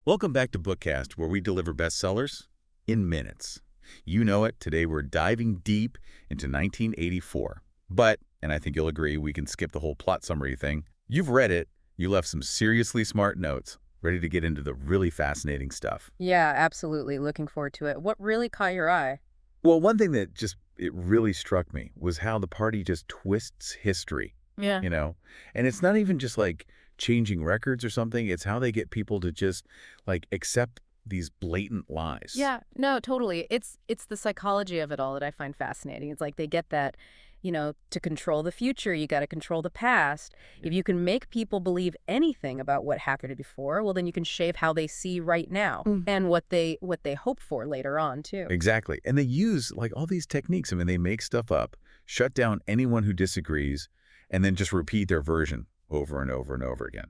Welcome back to Bookkast, where we deliver bestsellers in minutes. You know it, today we're diving deep into 1984. But, and I think you'll agree, we can skip the whole plot summary thing. You've read it, you left some seriously smart notes, ready to get into the really fascinating stuff. Yeah, absolutely. Looking forward to it. What really caught your eye? Well, one thing that it really struck me was how the party just twists history, Yeah. you know? And it's not even just like changing records or something, it's how they get people to just like accept these blatant lies. Yeah, no, totally. It's the psychology of it all that I find fascinating. It's like they get that, to control the future, you got to control the past. If you can make people believe anything about what happened before, well, then you can shape how they see right now and what they hope for later on, too. Exactly. And they use like all these techniques. I mean, they make stuff up, shut down anyone who disagrees, and then just repeat their version over and over and over again.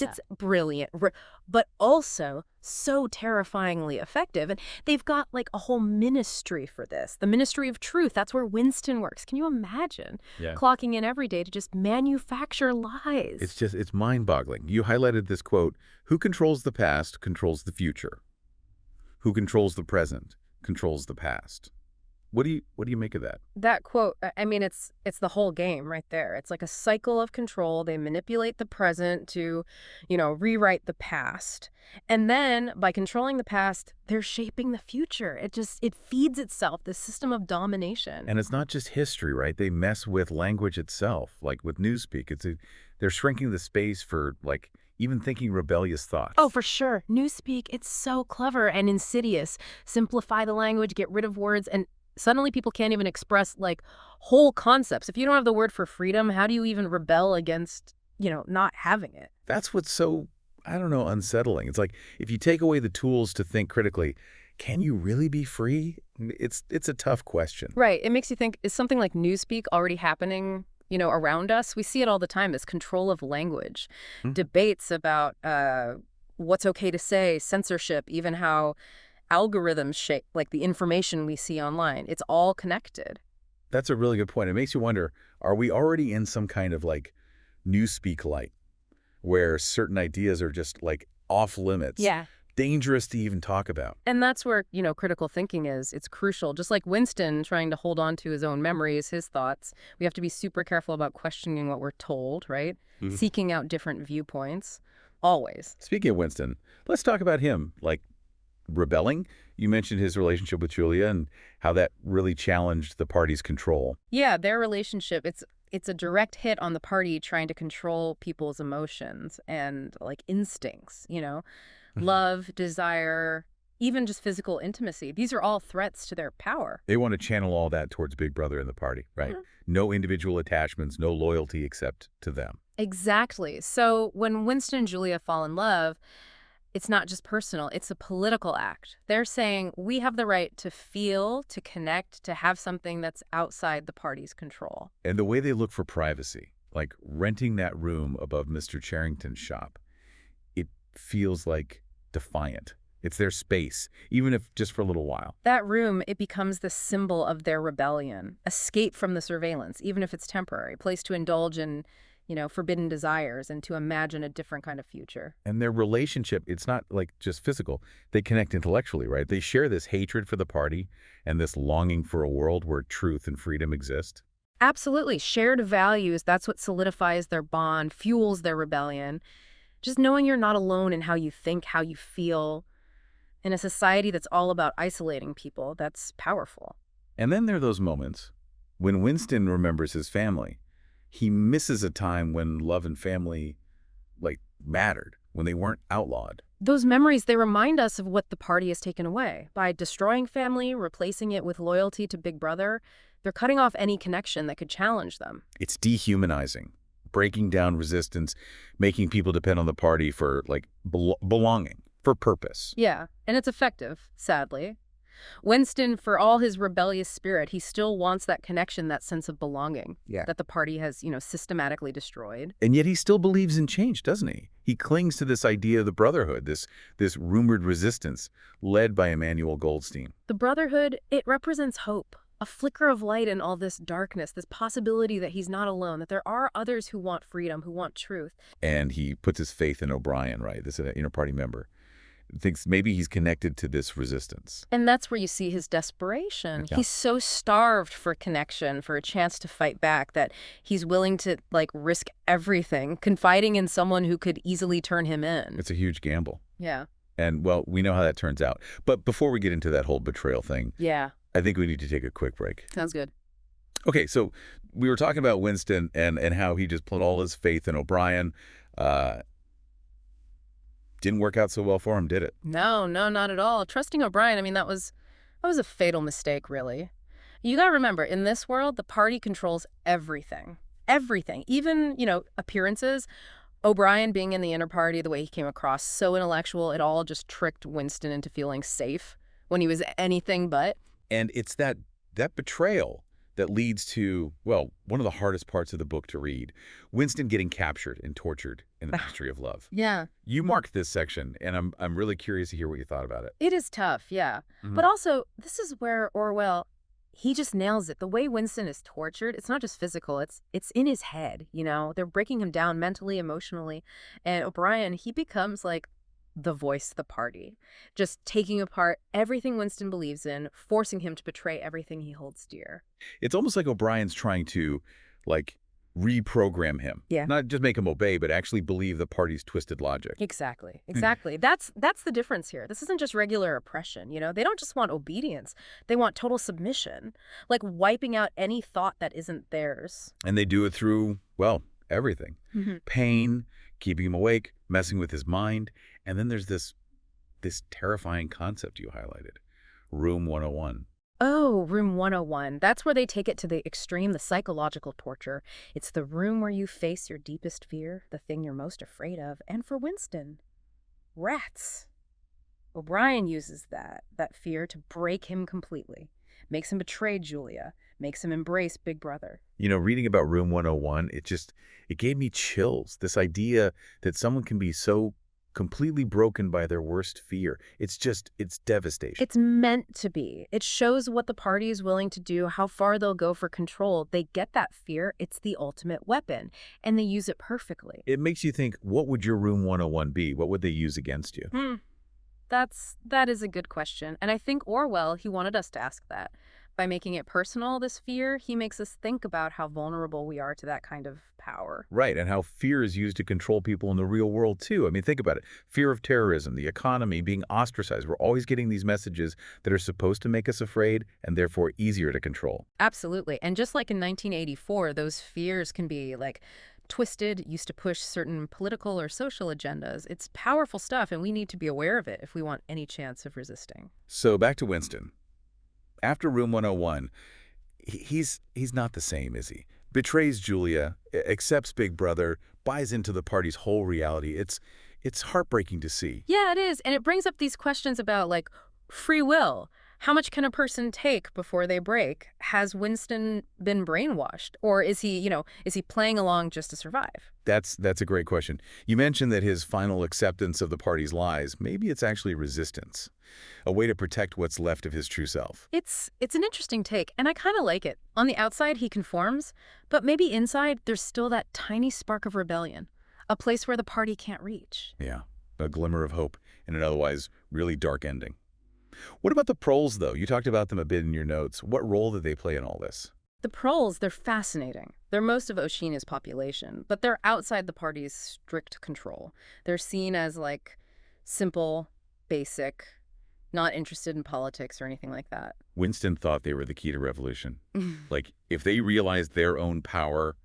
It's brilliant, but also so terrifyingly effective. And they've got like a whole ministry for this. The Ministry of Truth. That's where Winston works. Can you imagine Yeah. clocking in every day to just manufacture lies? It's mind-boggling. You highlighted this quote, who controls the past controls the future. Who controls the present controls the past. What do you make of that? That quote, I mean, it's the whole game right there. It's like a cycle of control. They manipulate the present to, rewrite the past. And then by controlling the past, they're shaping the future. It feeds itself, this system of domination. And it's not just history, right? They mess with language itself, like with Newspeak. They're shrinking the space for like even thinking rebellious thoughts. Oh, for sure. Newspeak, it's so clever and insidious. Simplify the language, get rid of words, and suddenly people can't even express like whole concepts. If you don't have the word for freedom, how do you even rebel against, not having it? That's what's so, I don't know, unsettling. It's like if you take away the tools to think critically, can you really be free? It's a tough question. Right. It makes you think, is something like Newspeak already happening, around us? We see it all the time, this control of language, debates about what's okay to say, censorship, even how algorithms shape like the information we see online. It's all connected. That's a really good point. It makes you wonder, are we already in some kind of like Newspeak light where certain ideas are just like off limits? Yeah. Dangerous to even talk about. And that's where, critical thinking is. It's crucial. Just like Winston trying to hold on to his own memories, his thoughts, we have to be super careful about questioning what we're told, right? Seeking out different viewpoints, always. Speaking of Winston, let's talk about him. Like, rebelling. You mentioned his relationship with Julia and how that really challenged the party's control. Yeah, their relationship, it's a direct hit on the party trying to control people's emotions and like instincts, love, desire, even just physical intimacy. These are all threats to their power. They want to channel all that towards Big Brother and the party, right? No individual attachments, no loyalty except to them. Exactly. So when Winston and Julia fall in love, it's not just personal, it's a political act. They're saying we have the right to feel, to connect, to have something that's outside the party's control. And the way they look for privacy, like renting that room above Mr. Charrington's shop, it feels like defiant. It's their space, even if just for a little while. That room, it becomes the symbol of their rebellion, escape from the surveillance, even if it's temporary, a place to indulge in forbidden desires and to imagine a different kind of future. And their relationship, it's not like just physical. They connect intellectually, right? They share this hatred for the party and this longing for a world where truth and freedom exist. Absolutely. Shared values, that's what solidifies their bond, fuels their rebellion. Just knowing you're not alone in how you think, how you feel. In a society that's all about isolating people, that's powerful. And then there are those moments when Winston remembers his family. He misses a time when love and family, like, mattered, when they weren't outlawed. Those memories, they remind us of what the party has taken away. By destroying family, replacing it with loyalty to Big Brother, they're cutting off any connection that could challenge them. It's dehumanizing, breaking down resistance, making people depend on the party for, like, belonging, for purpose. Yeah, and it's effective, sadly. Winston, for all his rebellious spirit, he still wants that connection, that sense of belonging that the party has, systematically destroyed. And yet he still believes in change, doesn't he? He clings to this idea of the Brotherhood, this rumored resistance led by Emmanuel Goldstein. The Brotherhood, it represents hope, a flicker of light in all this darkness, this possibility that he's not alone, that there are others who want freedom, who want truth. And he puts his faith in O'Brien, right? This is an inner party member. thinks maybe he's connected to this resistance. And that's where you see his desperation. Yeah. He's so starved for connection, for a chance to fight back, that he's willing to, like, risk everything, confiding in someone who could easily turn him in. It's a huge gamble. Yeah. And, well, we know how that turns out. But before we get into that whole betrayal thing, Yeah. I think we need to take a quick break. Sounds good. Okay, so we were talking about Winston and how he just put all his faith in O'Brien. Didn't work out so well for him, did it? No, not at all. Trusting O'Brien, I mean, that was a fatal mistake, really. You got to remember, in this world, the party controls everything. Everything. Even, appearances. O'Brien being in the inner party, the way he came across, so intellectual, it all just tricked Winston into feeling safe when he was anything but. And it's that betrayal that leads to, well, one of the hardest parts of the book to read. Winston getting captured and tortured in the Mystery of Love. Yeah. You marked this section, and I'm really curious to hear what you thought about it. It is tough, yeah. But also, this is where Orwell, he just nails it. The way Winston is tortured, it's not just physical, it's in his head, They're breaking him down mentally, emotionally. And O'Brien, he becomes like the voice of the party, just taking apart everything Winston believes in, forcing him to betray everything he holds dear. It's almost like O'Brien's trying to, like, reprogram him. Yeah. Not just make him obey, but actually believe the party's twisted logic. Exactly. That's the difference here. This isn't just regular oppression, They don't just want obedience. They want total submission, like wiping out any thought that isn't theirs. And they do it through, well, everything. Pain, keeping him awake, messing with his mind. And then there's this terrifying concept you highlighted, Room 101. Oh, Room 101. That's where they take it to the extreme, the psychological torture. It's the room where you face your deepest fear, the thing you're most afraid of. And for Winston, rats. O'Brien uses that fear to break him completely. Makes him betray Julia. Makes him embrace Big Brother. Reading about Room 101, it gave me chills. This idea that someone can be so completely broken by their worst fear. It's devastation. It's meant to be. It shows what the party is willing to do, how far they'll go for control. They get that fear. It's the ultimate weapon, and they use it perfectly. It makes you think, what would your Room 101 be? What would they use against you? That is a good question. And I think Orwell, he wanted us to ask that. By making it personal, this fear, he makes us think about how vulnerable we are to that kind of power. Right, and how fear is used to control people in the real world, too. I mean, think about it. Fear of terrorism, the economy, being ostracized. We're always getting these messages that are supposed to make us afraid and therefore easier to control. Absolutely. And just like in 1984, those fears can be, like, twisted, used to push certain political or social agendas. It's powerful stuff, and we need to be aware of it if we want any chance of resisting. So back to Winston. After Room 101, he's not the same, is he? Betrays Julia, accepts Big Brother, buys into the party's whole reality. It's heartbreaking to see. Yeah, it is. And it brings up these questions about, like, free will. How much can a person take before they break? Has Winston been brainwashed? Or is he playing along just to survive? That's a great question. You mentioned that his final acceptance of the party's lies, maybe it's actually resistance, a way to protect what's left of his true self. It's an interesting take, and I kind of like it. On the outside, he conforms, but maybe inside, there's still that tiny spark of rebellion, a place where the party can't reach. Yeah, a glimmer of hope in an otherwise really dark ending. What about the proles, though? You talked about them a bit in your notes. What role did they play in all this? The proles, they're fascinating. They're most of Oceania's population, but they're outside the party's strict control. They're seen as, like, simple, basic, not interested in politics or anything like that. Winston thought they were the key to revolution. Like, if they realized their own power,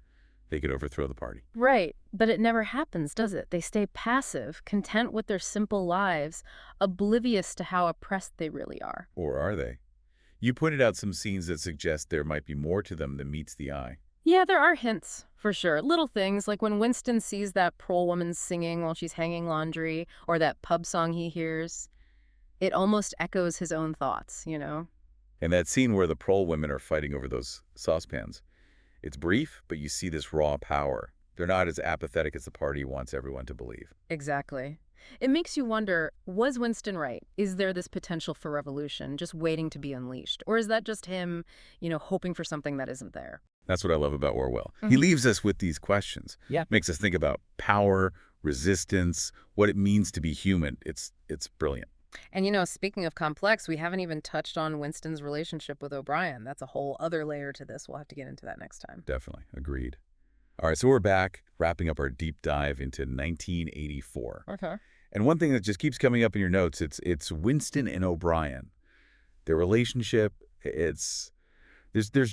they could overthrow the party. Right, but it never happens, does it? They stay passive, content with their simple lives, oblivious to how oppressed they really are. Or are they? You pointed out some scenes that suggest there might be more to them than meets the eye. Yeah, there are hints, for sure. Little things, like when Winston sees that prole woman singing while she's hanging laundry, or that pub song he hears. It almost echoes his own thoughts, And that scene where the prole women are fighting over those saucepans. It's brief, but you see this raw power. They're not as apathetic as the party wants everyone to believe. Exactly. It makes you wonder, was Winston right? Is there this potential for revolution just waiting to be unleashed? Or is that just him, hoping for something that isn't there? That's what I love about Orwell. He leaves us with these questions. Yeah. Makes us think about power, resistance, what it means to be human. It's brilliant. And, speaking of complex, we haven't even touched on Winston's relationship with O'Brien. That's a whole other layer to this. We'll have to get into that next time. Definitely. Agreed. All right, so we're back, wrapping up our deep dive into 1984. Okay. And one thing that just keeps coming up in your notes, it's Winston and O'Brien. Their relationship, there's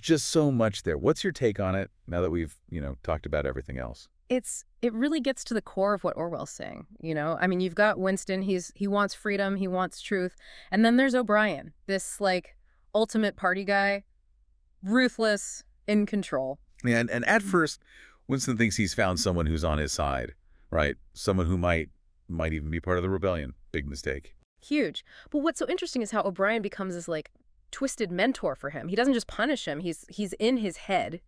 just so much there. What's your take on it now that we've, talked about everything else? It really gets to the core of what Orwell's saying, I mean, you've got Winston, he wants freedom, he wants truth. And then there's O'Brien, this ultimate party guy, ruthless, in control. Yeah, and at first, Winston thinks he's found someone who's on his side, right? Someone who might even be part of the rebellion. Big mistake. Huge. But what's so interesting is how O'Brien becomes this twisted mentor for him. He doesn't just punish him. He's in his head,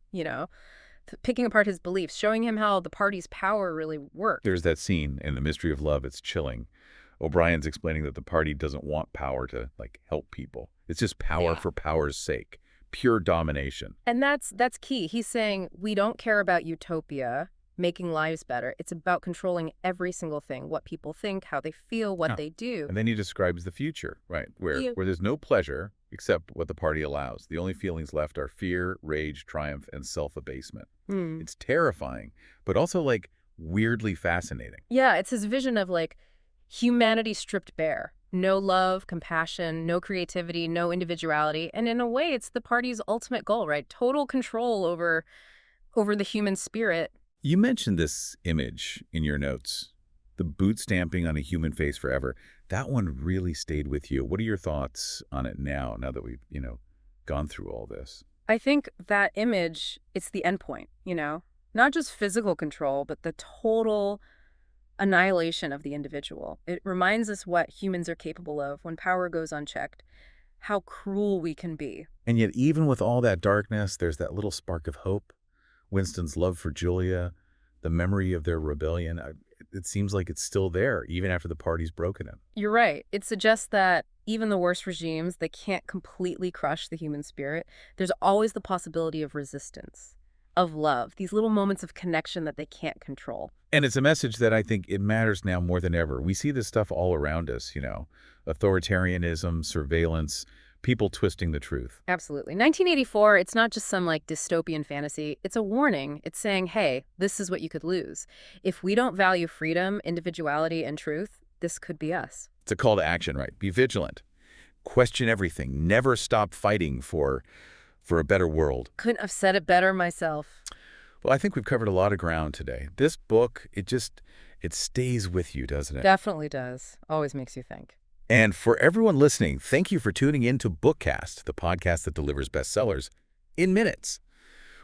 picking apart his beliefs, showing him how the party's power really works. There's that scene in The Mystery of Love. It's chilling. O'Brien's explaining that the party doesn't want power to help people. It's just power for power's sake. Pure domination. And that's key. He's saying we don't care about utopia, making lives better. It's about controlling every single thing, what people think, how they feel, what they do. And then he describes the future, right, where there's no pleasure except what the party allows. The only feelings left are fear, rage, triumph, and self-abasement. It's terrifying, but also weirdly fascinating. Yeah, it's his vision of humanity stripped bare. No love, compassion, no creativity, no individuality. And in a way, it's the party's ultimate goal, right? Total control over the human spirit. You mentioned this image in your notes, the boot stamping on a human face forever. That one really stayed with you. What are your thoughts on it now that we've, gone through all this? I think that image, it's the endpoint, Not just physical control, but the total annihilation of the individual. It reminds us what humans are capable of when power goes unchecked, how cruel we can be. And yet, even with all that darkness, there's that little spark of hope. Winston's love for Julia, the memory of their rebellion, it seems like it's still there, even after the party's broken it. You're right. It suggests that even the worst regimes, they can't completely crush the human spirit. There's always the possibility of resistance, of love, these little moments of connection that they can't control. And it's a message that I think it matters now more than ever. We see this stuff all around us, authoritarianism, surveillance, people twisting the truth. Absolutely. 1984, it's not just some dystopian fantasy. It's a warning. It's saying, hey, this is what you could lose. If we don't value freedom, individuality, and truth, this could be us. It's a call to action, right? Be vigilant. Question everything. Never stop fighting for a better world. Couldn't have said it better myself. Well, I think we've covered a lot of ground today. This book, it stays with you, doesn't it? Definitely does. Always makes you think. And for everyone listening, thank you for tuning in to Bookkast, the podcast that delivers bestsellers in minutes.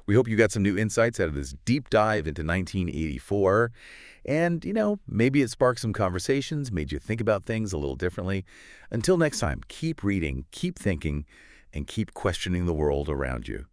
We hope you got some new insights out of this deep dive into 1984. And, maybe it sparked some conversations, made you think about things a little differently. Until next time, keep reading, keep thinking, and keep questioning the world around you.